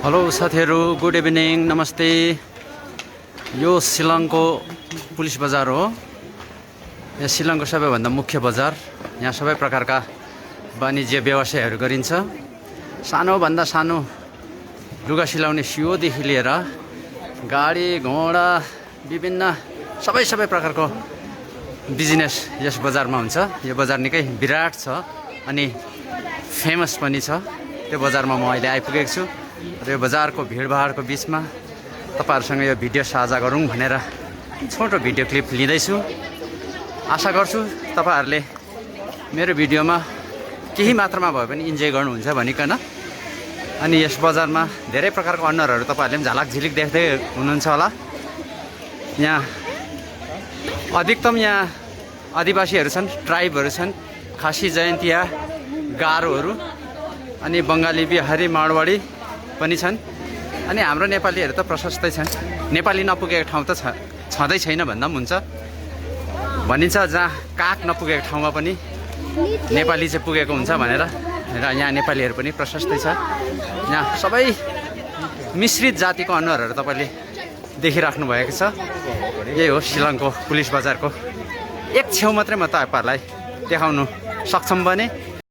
Hello साथीहरू, good evening, नमस्ते। यो शिलङको पुलिस बजार हो। यहाँ शिलङको सबैभन्दा मुख्य बजार। यहाँ सबै प्रकारका वाणिज्य व्यवसायहरू गरिन्छ। सानोभन्दा सानो लुगा सिलाउने सियोदेखि लिएर गाडी घोडा विभिन्न सबै प्रकारको बिजनेस यस बजारमा हुन्छ। यो बजार निकै विराट छ अनि फेमस पनि छ। त्यो बजारमा म अहिले आइपुगेको छु र यो बजारको भिडभाडको बिचमा तपाईहरुसँग यो भिडियो साझा गरौँ भनेर छोटो भिडियो क्लिप लिँदैछु। आशा गर्छु तपाईहरुले मेरो भिडियोमा केही मात्रामा भए पनि इन्जोय गर्नुहुन्छ भनिकन। अनि यस बजारमा धेरै प्रकारको अनुहारहरू तपाईहरुले पनि झलकझिलिक देख्दै हुनुहुन्छ होला। यहाँ अधिकतम यहाँ आदिवासीहरू छन्, ट्राइबहरू छन्, खासी जयन्तिया, गारोहरू अनि बङ्गाली, बिहारी, माडवाडी पनि छन्। अनि हाम्रो नेपालीहरू त प्रशस्तै छन्। नेपाली नपुगेको ठाउँ त छँदै छैन भन्दा पनि हुन्छ। भनिन्छ जहाँ काग नपुगेको ठाउँमा पनि नेपाली चाहिँ पुगेको हुन्छ भनेर। र यहाँ नेपालीहरू पनि प्रशस्तै छ। यहाँ सबै मिश्रित जातिको अनुहारहरू तपाईँले देखिराख्नु भएको छ। यही हो शिलङको पुलिस बजारको एक छेउ मात्रै म तपाईँहरूलाई देखाउनु सक्षम बने।